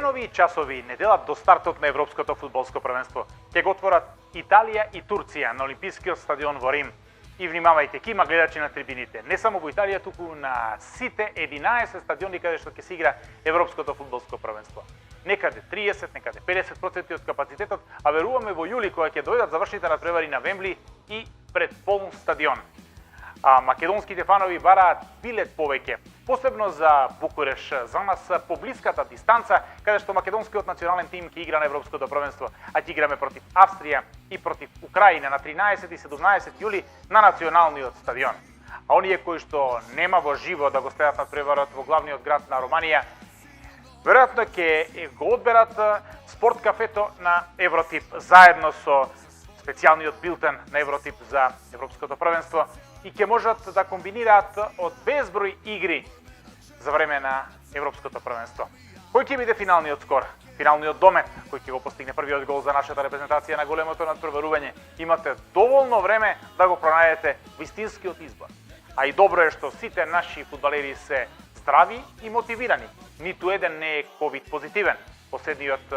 Денови и часови не делат до стартот на Европското фудбалско првенство. Ќе го отворат Италија и Турција на Олимпискиот стадион во Рим. И внимавајте, ки има гледачи на трибините. Не само во Италија, туку на сите 11 стадиони каде што ќе се игра Европското фудбалско првенство. Некаде 30, некаде 50% од капацитетот, а веруваме во јули кога ќе дојдат завршните надпревари на Вембли и пред полн стадион. А македонските фанови бараат билет повеќе, посебно за Букуреш, за нас поблиската дистанца, каде што македонскиот национален тим ќе игра на Европското првенство, а ќе играме против Австрија и против Украина на 13 и 17 јули на националниот стадион. А оние кои што нема во живо да го следат надпреварот во главниот град на Романија, веројатно ќе го одберат спорт кафето на Евротип заедно со специјалниот билтен на Евротип за Европското првенство и ќе можат да комбинираат од безброј игри за време на Европското првенство. Кој ќе биде финалниот скор? Финалниот домет, кој ќе го постигне првиот гол за нашата репрезентација на големото надпреварување? Имате доволно време да го пронајдете вистинскиот избор. А и добро е што сите наши фудбалери се здрави и мотивирани. Ниту еден не е ковид позитивен. Последниот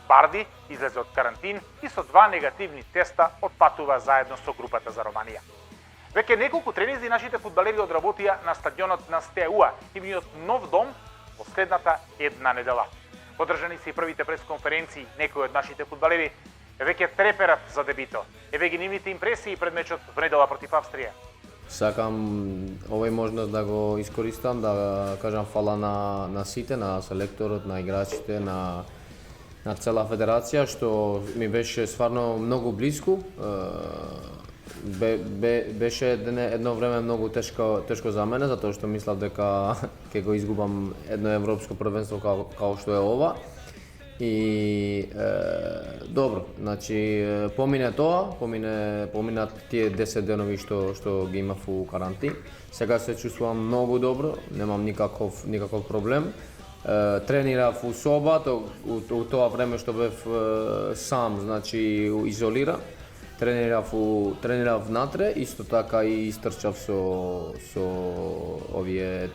Барди излезе од карантин и со 2 негативни теста отпатува заедно со групата за Романија. Веќе неколку тренинзи нашите фудбалери одработија на стадионот на Стеуа, нивниот нов дом, во следната една недела. Одржани се и првите пресконференции, некои од нашите фудбалери веќе треперат за дебито. Еве ги нивните импресии пред мечот во недела против Австрија. Сакам овој можност да го искористам, да кажам фала на сите, на селекторот, на играчите, на цела федерација, што ми беше стварно многу блиску. Беше едно време многу тешко за мене, затоа што мислав дека ќе го изгубам едно европско првенство како што е ова. И добро, значи помине тоа, поминат тие 10 денови што ги имав у карантин. Сега се чувствувам многу добро, немам никаков проблем. Тренирав у соба, у тоа време што бев сам, значи изолиран. Тренирав внатре, исто така и истрчав со овие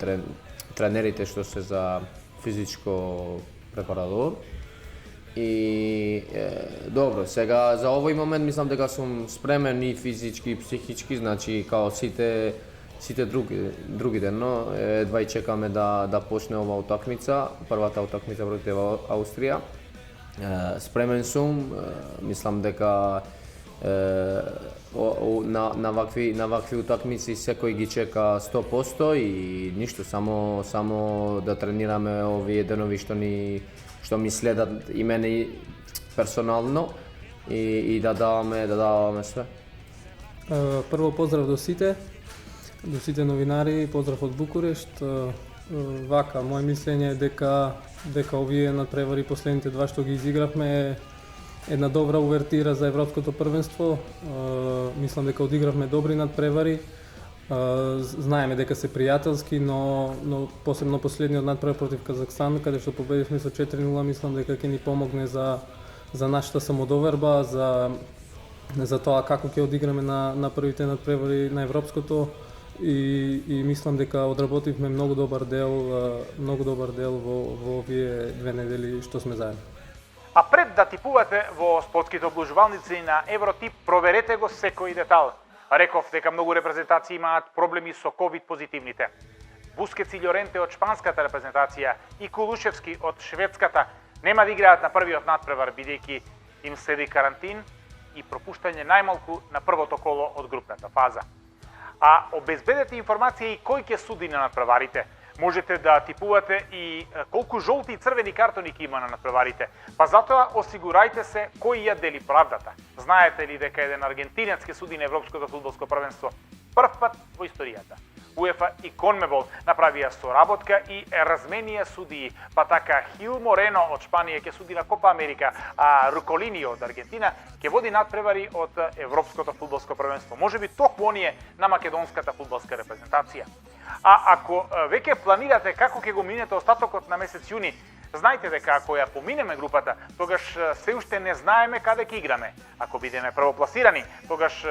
тренерите што се за физичко препарадор. И добро, сега за овој момент мислам дека сум спремен и физички и психички, значи као сите други ден, но едва и чекаме да почне ова утакмица, првата утакмица против Австрија. Спремен сум, мислам дека на вакви утакмици секој ги чека 100% и ништо, само да тренираме овие денови што ми следат и мене персонално и да даваме све. Прво поздрав до сите новинари, поздрав од Букурешт. Вака, моје мислење е дека овие надпревари последните 2 што ги изигравме е една добра увертира за Европското првенство. Мислам дека одигравме добри надпревари. Знаеме дека се пријателски, но посебно последниот надпревар против Казахстан, каде што победивме со 4-0, мислам дека ќе ни помогне за нашата самодоверба, за тоа како ќе одиграме на првите надпревари на Европското и мислам дека одработивме многу добар дел во овие 2 недели што сме заедно. А пред да типувате во спортските облужувалници на Евротип, проверете го секој детал. Реков дека многу репрезентации имаат проблеми со ковид позитивните. Бускетс и Љоренте од шпанската репрезентација и Кулушевски од шведската нема да играат на првиот надпревар бидејќи им следи карантин и пропуштање најмалку на првото коло од групната фаза. А обезбедете информација и кој ќе суди на надпреварите. Можете да типувате и колку жолти и црвени картони ќе има на надпреварите. Па затоа осигурајте се кој ја дели правдата. Знаете ли дека еден аргентинец ќе суди на Европското фудбалско првенство прв пат во историјата? УЕФА и Конмебол направија соработка и разменија судии, па така Хил Морено од Шпанија ќе суди на Копа Америка, а Руколини од Аргентина ќе води надпревари од Европското фудбалско првенство. Можеби токму оние на македонската фудбалска репрезентација. А ако веќе планирате како ќе го минете остатокот на месец јуни, знајте дека ако ја поминеме групата, тогаш се уште не знаеме каде ќе играме. Ако бидеме првопласирани, тогаш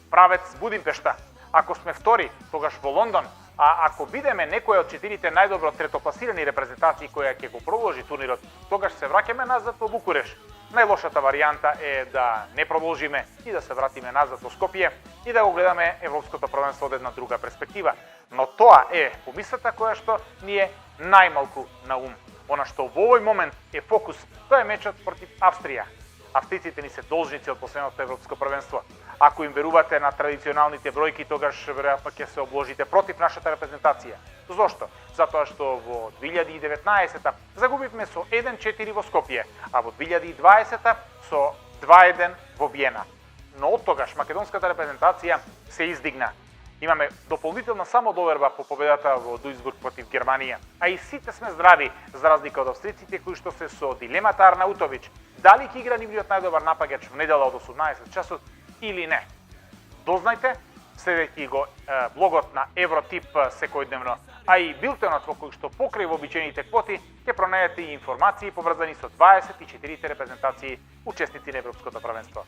правец Будимпешта. Ако сме втори, тогаш во Лондон, А ако бидеме некоја од 4 најдобро третопласирани репрезентации која ќе го продолжи турнирот, тогаш се враќаме назад во Букуреш. Најлошата варијанта е да не продолжиме и да се вратиме назад во Скопје и да го гледаме европското првенство од една друга перспектива. Но тоа е помислата која што ни е најмалку на ум. Она што во овој момент е фокус, тоа е мечот против Австрија. Австриците ни се должници од последното европско првенство. Ако им верувате на традиционалните бројки, тогаш веројатно ќе се обложите против нашата репрезентација. Зошто? Затоа што во 2019 загубивме со 1-4 во Скопје, а во 2020 со 2-1 во Виена. Но од тогаш македонската репрезентација се издигна. Имаме дополнителна самодоверба по победата во Дуисбург против Германија, а и сите сме здрави, за разлика од австриците кои што се со дилемата Арнаутовиќ, дали ќе игра нивниот најдобар напагач во недела од 18 часот или не. Дознајте, следејќи го блогот на Евротип секојдневно, а и билтенот во кој што покрај вообичаените квоти ќе пронајдете и информации поврзани со 24 репрезентации учесници на Европското првенство.